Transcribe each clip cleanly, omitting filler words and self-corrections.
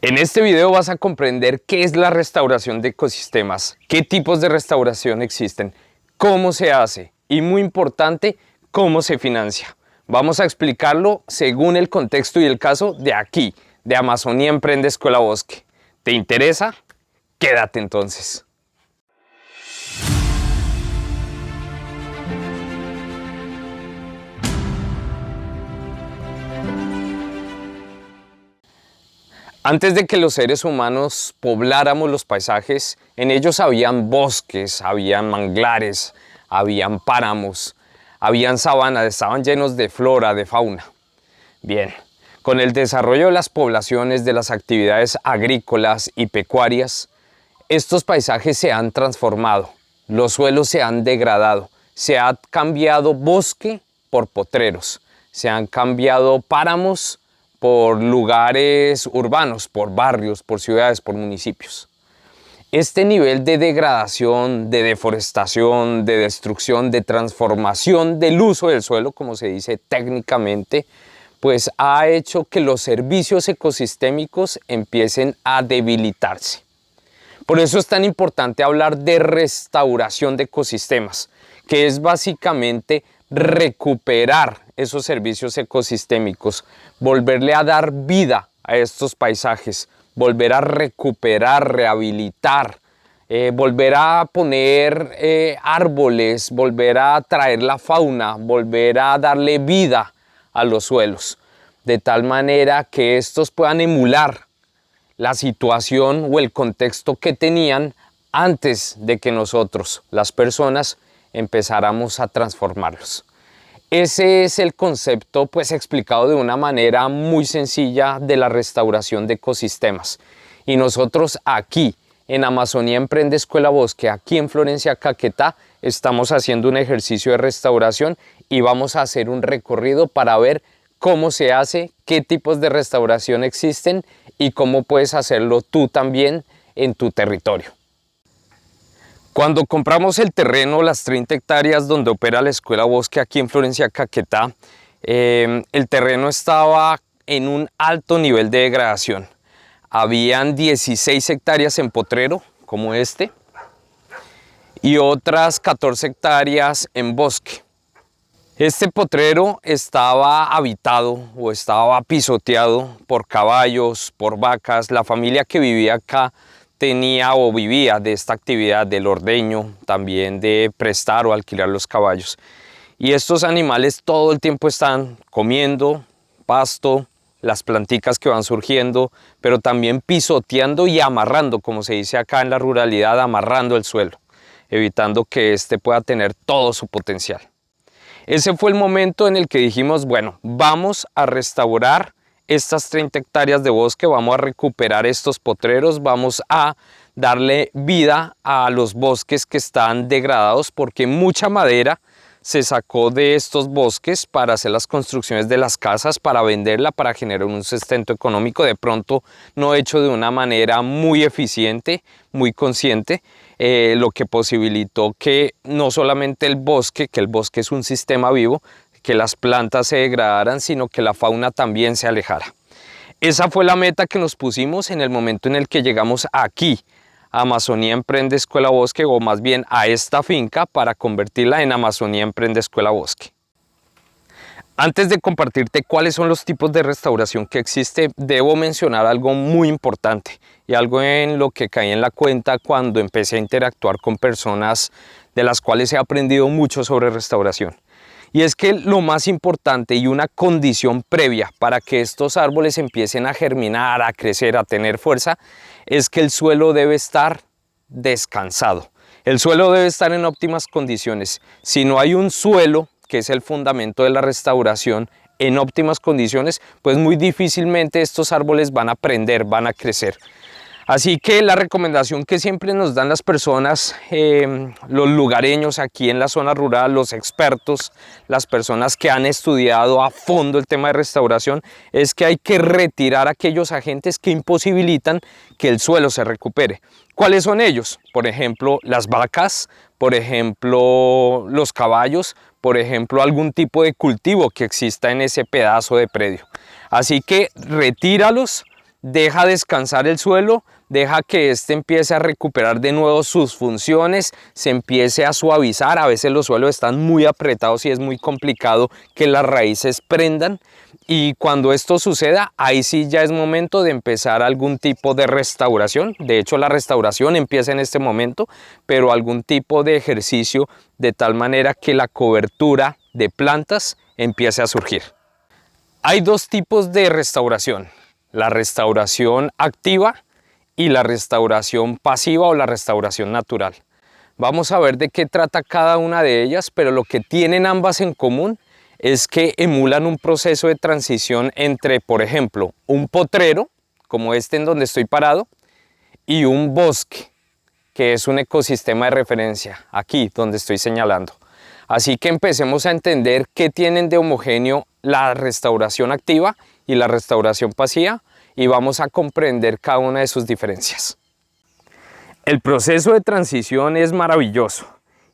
En este video vas a comprender qué es la restauración de ecosistemas, qué tipos de restauración existen, cómo se hace y, muy importante, cómo se financia. Vamos a explicarlo según el contexto y el caso de aquí, de Amazonía Emprende Escuela Bosque. ¿Te interesa? Quédate entonces. Antes de que los seres humanos pobláramos los paisajes, en ellos habían bosques, habían manglares, habían páramos, habían sabanas, estaban llenos de flora, de fauna. Bien, con el desarrollo de las poblaciones, de las actividades agrícolas y pecuarias, estos paisajes se han transformado, los suelos se han degradado, se ha cambiado bosque por potreros, se han cambiado páramos por lugares urbanos, por barrios, por ciudades, por municipios. Este nivel de degradación, de deforestación, de destrucción, de transformación del uso del suelo, como se dice técnicamente, pues ha hecho que los servicios ecosistémicos empiecen a debilitarse. Por eso es tan importante hablar de restauración de ecosistemas, que es básicamente recuperar esos servicios ecosistémicos, volverle a dar vida a estos paisajes, volver a recuperar, rehabilitar, volver a poner árboles, volver a traer la fauna, volver a darle vida a los suelos, de tal manera que estos puedan emular la situación o el contexto que tenían antes de que nosotros, las personas, empezáramos a transformarlos. Ese es el concepto, pues, explicado de una manera muy sencilla de la restauración de ecosistemas. Y nosotros aquí, en Amazonía Emprende Escuela Bosque, aquí en Florencia, Caquetá, estamos haciendo un ejercicio de restauración y vamos a hacer un recorrido para ver cómo se hace, qué tipos de restauración existen y cómo puedes hacerlo tú también en tu territorio. Cuando compramos el terreno, las 30 hectáreas donde opera la Escuela Bosque aquí en Florencia, Caquetá, el terreno estaba en un alto nivel de degradación. Habían 16 hectáreas en potrero, como este, y otras 14 hectáreas en bosque. Este potrero estaba habitado o estaba pisoteado por caballos, por vacas. La familia que vivía acá tenía o vivía de esta actividad del ordeño, también de prestar o alquilar los caballos. Y estos animales todo el tiempo están comiendo pasto, las planticas que van surgiendo, pero también pisoteando y amarrando, como se dice acá en la ruralidad, amarrando el suelo, evitando que éste pueda tener todo su potencial. Ese fue el momento en el que dijimos, bueno, vamos a restaurar estas 30 hectáreas de bosque, vamos a recuperar estos potreros, vamos a darle vida a los bosques que están degradados, porque mucha madera se sacó de estos bosques para hacer las construcciones de las casas, para venderla, para generar un sustento económico, de pronto no hecho de una manera muy eficiente, muy consciente, lo que posibilitó que no solamente el bosque, que el bosque es un sistema vivo, que las plantas se degradaran, sino que la fauna también se alejara. Esa fue la meta que nos pusimos en el momento en el que llegamos aquí, a Amazonía Emprende Escuela Bosque, o más bien a esta finca, para convertirla en Amazonía Emprende Escuela Bosque. Antes de compartirte cuáles son los tipos de restauración que existe, debo mencionar algo muy importante y algo en lo que caí en la cuenta cuando empecé a interactuar con personas de las cuales he aprendido mucho sobre restauración. Y es que lo más importante y una condición previa para que estos árboles empiecen a germinar, a crecer, a tener fuerza, es que el suelo debe estar descansado. El suelo debe estar en óptimas condiciones. Si no hay un suelo, que es el fundamento de la restauración, en óptimas condiciones, pues muy difícilmente estos árboles van a prender, van a crecer. Así que la recomendación que siempre nos dan las personas, los lugareños aquí en la zona rural, los expertos, las personas que han estudiado a fondo el tema de restauración, es que hay que retirar aquellos agentes que imposibilitan que el suelo se recupere. ¿Cuáles son ellos? Por ejemplo, las vacas, por ejemplo, los caballos, por ejemplo, algún tipo de cultivo que exista en ese pedazo de predio. Así que retíralos, deja descansar el suelo, deja que éste empiece a recuperar de nuevo sus funciones, se empiece a suavizar. A veces los suelos están muy apretados y es muy complicado que las raíces prendan. Y cuando esto suceda, ahí sí ya es momento de empezar algún tipo de restauración. De hecho, la restauración empieza en este momento, pero algún tipo de ejercicio de tal manera que la cobertura de plantas empiece a surgir. Hay dos tipos de restauración: la restauración activa y la restauración pasiva o la restauración natural. Vamos a ver de qué trata cada una de ellas, pero lo que tienen ambas en común es que emulan un proceso de transición entre, por ejemplo, un potrero, como este en donde estoy parado, y un bosque, que es un ecosistema de referencia, aquí donde estoy señalando. Así que empecemos a entender qué tienen de homogéneo la restauración activa y la restauración pasiva, y vamos a comprender cada una de sus diferencias. El proceso de transición es maravilloso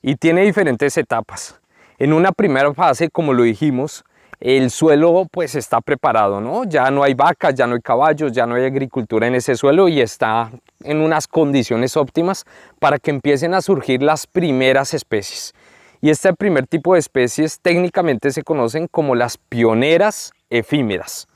y tiene diferentes etapas. En una primera fase, como lo dijimos, el suelo pues está preparado, ¿no? Ya no hay vacas, ya no hay caballos, ya no hay agricultura en ese suelo y está en unas condiciones óptimas para que empiecen a surgir las primeras especies. Y este primer tipo de especies técnicamente se conocen como las pioneras efímeras.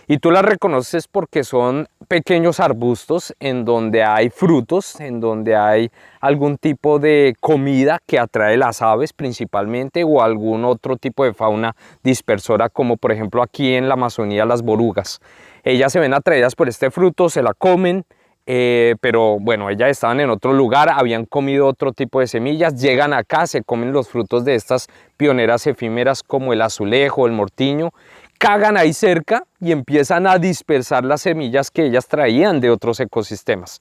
Y tú las reconoces porque son pequeños arbustos en donde hay frutos, en donde hay algún tipo de comida que atrae las aves principalmente, o algún otro tipo de fauna dispersora, como por ejemplo aquí en la Amazonía las borugas. Ellas se ven atraídas por este fruto, se la comen, pero bueno, ellas estaban en otro lugar, habían comido otro tipo de semillas, llegan acá, se comen los frutos de estas pioneras efímeras como el azulejo, el mortiño, cagan ahí cerca y empiezan a dispersar las semillas que ellas traían de otros ecosistemas.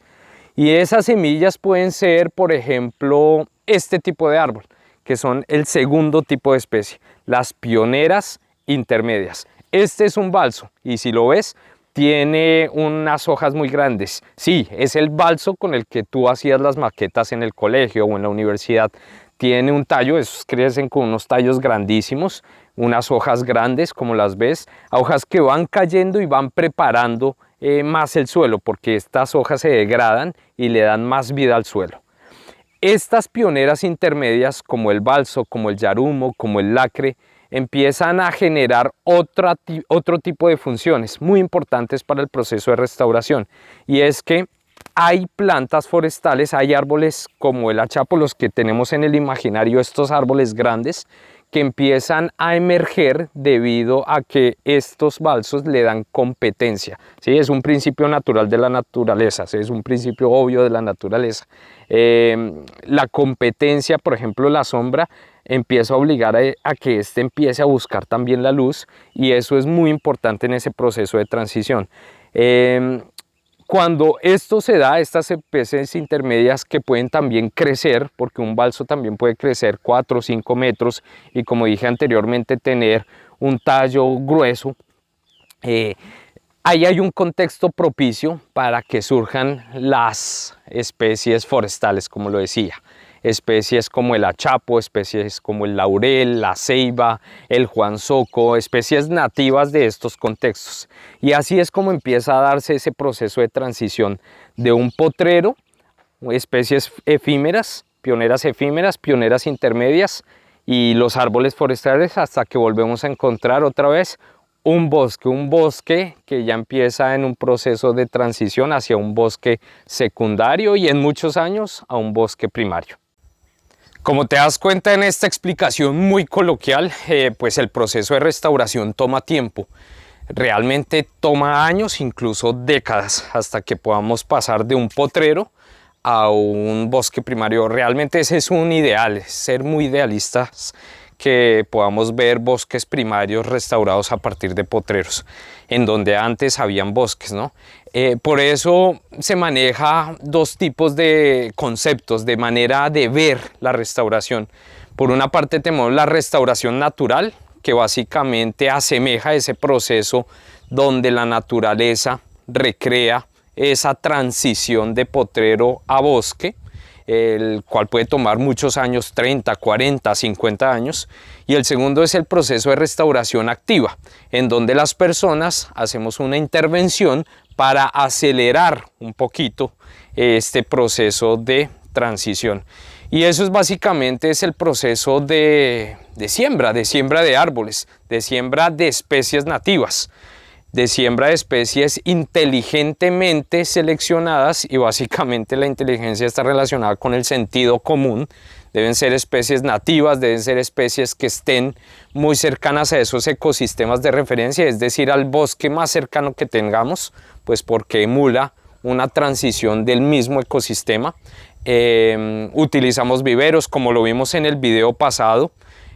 Y esas semillas pueden ser, por ejemplo, este tipo de árbol, que son el segundo tipo de especie, las pioneras intermedias. Este es un balso y si lo ves, tiene unas hojas muy grandes. Sí, es el balso con el que tú hacías las maquetas en el colegio o en la universidad. Tiene un tallo, esos crecen con unos tallos grandísimos, unas hojas grandes como las ves, hojas que van cayendo y van preparando más el suelo, porque estas hojas se degradan y le dan más vida al suelo. Estas pioneras intermedias como el balso, como el yarumo, como el lacre, empiezan a generar otro tipo de funciones muy importantes para el proceso de restauración, y es que hay plantas forestales, hay árboles como el achapo, los que tenemos en el imaginario, estos árboles grandes que empiezan a emerger debido a que estos balsos le dan competencia. ¿Sí? Es un principio natural de la naturaleza, ¿sí? Es un principio obvio de la naturaleza. La competencia, por ejemplo, la sombra, empieza a obligar a que éste empiece a buscar también la luz, y eso es muy importante en ese proceso de transición. Cuando esto se da, estas especies intermedias que pueden también crecer, porque un balso también puede crecer 4 o 5 metros y, como dije anteriormente, tener un tallo grueso, ahí hay un contexto propicio para que surjan las especies forestales, como lo decía. Especies como el achapo, especies como el laurel, la ceiba, el juanzoco, especies nativas de estos contextos. Y así es como empieza a darse ese proceso de transición de un potrero, especies efímeras, pioneras intermedias y los árboles forestales, hasta que volvemos a encontrar otra vez un bosque que ya empieza en un proceso de transición hacia un bosque secundario y en muchos años a un bosque primario. Como te das cuenta en esta explicación muy coloquial, pues el proceso de restauración toma tiempo. Realmente toma años, incluso décadas, hasta que podamos pasar de un potrero a un bosque primario. Realmente ese es un ideal, ser muy idealistas, que podamos ver bosques primarios restaurados a partir de potreros, en donde antes habían bosques, ¿no? Por eso se maneja dos tipos de conceptos, de manera de ver la restauración. Por una parte tenemos la restauración natural, que básicamente asemeja ese proceso donde la naturaleza recrea esa transición de potrero a bosque, el cual puede tomar muchos años, 30, 40, 50 años. Y el segundo es el proceso de restauración activa, en donde las personas hacemos una intervención para acelerar un poquito este proceso de transición. Y eso es básicamente el proceso de siembra de árboles, de siembra de especies nativas, de siembra de especies inteligentemente seleccionadas, y básicamente la inteligencia está relacionada con el sentido común. Deben ser especies nativas, deben ser especies que estén muy cercanas a esos ecosistemas de referencia, es decir, al bosque más cercano que tengamos, pues porque emula una transición del mismo ecosistema. Utilizamos viveros, como lo vimos en el video pasado,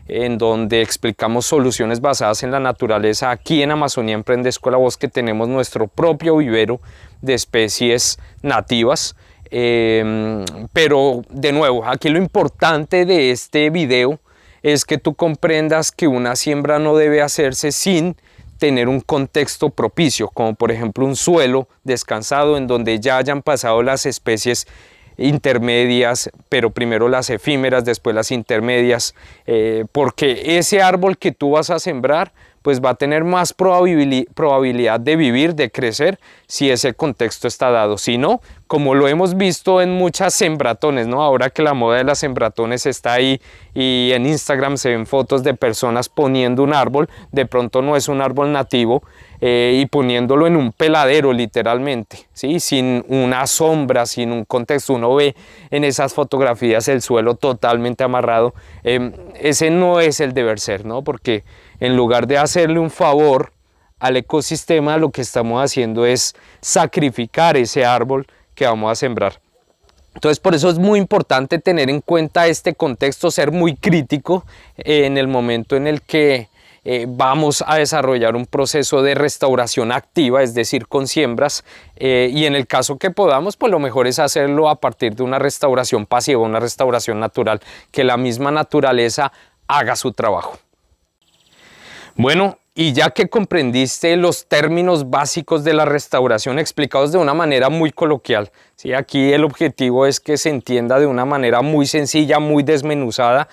en donde explicamos soluciones basadas en la naturaleza. Aquí en Amazonía Emprende Escuela Bosque tenemos nuestro propio vivero de especies nativas. Pero de nuevo, aquí lo importante de este video es que tú comprendas que una siembra no debe hacerse sin tener un contexto propicio, como por ejemplo un suelo descansado en donde ya hayan pasado las especies intermedias, pero primero las efímeras, después las intermedias, porque ese árbol que tú vas a sembrar pues va a tener más probabilidad de vivir, de crecer, si ese contexto está dado. Si no, como lo hemos visto en muchas sembratones, ¿no? Ahora que la moda de las sembratones está ahí y en Instagram se ven fotos de personas poniendo un árbol, de pronto no es un árbol nativo, y poniéndolo en un peladero literalmente, ¿sí? Sin una sombra, sin un contexto. Uno ve en esas fotografías el suelo totalmente amarrado. Ese no es el deber ser, ¿no? Porque en lugar de hacerle un favor al ecosistema, lo que estamos haciendo es sacrificar ese árbol que vamos a sembrar. Entonces, por eso es muy importante tener en cuenta este contexto, ser muy crítico en el momento en el que vamos a desarrollar un proceso de restauración activa, es decir, con siembras, y en el caso que podamos, pues lo mejor es hacerlo a partir de una restauración pasiva, una restauración natural, que la misma naturaleza haga su trabajo. Bueno, y ya que comprendiste los términos básicos de la restauración explicados de una manera muy coloquial, ¿sí? Aquí el objetivo es que se entienda de una manera muy sencilla, muy desmenuzada,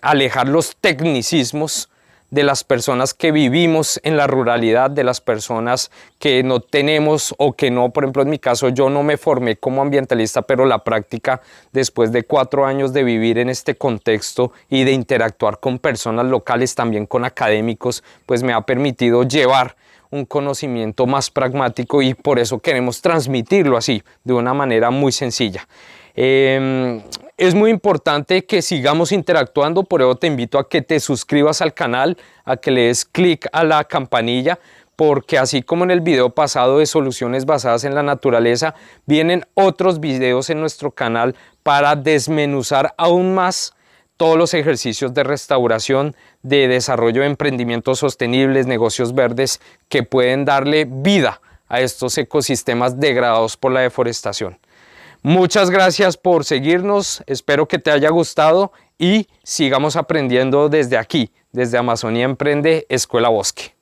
alejar los tecnicismos de las personas que vivimos en la ruralidad, de las personas que no tenemos o que no, por ejemplo en mi caso yo no me formé como ambientalista, pero la práctica después de 4 años de vivir en este contexto y de interactuar con personas locales, también con académicos, pues me ha permitido llevar un conocimiento más pragmático, y por eso queremos transmitirlo así, de una manera muy sencilla. Es muy importante que sigamos interactuando, por eso te invito a que te suscribas al canal, a que le des clic a la campanilla, porque así como en el video pasado de soluciones basadas en la naturaleza, vienen otros videos en nuestro canal para desmenuzar aún más todos los ejercicios de restauración, de desarrollo de emprendimientos sostenibles, negocios verdes que pueden darle vida a estos ecosistemas degradados por la deforestación. Muchas gracias por seguirnos, espero que te haya gustado y sigamos aprendiendo desde aquí, desde Amazonía Emprende Escuela Bosque.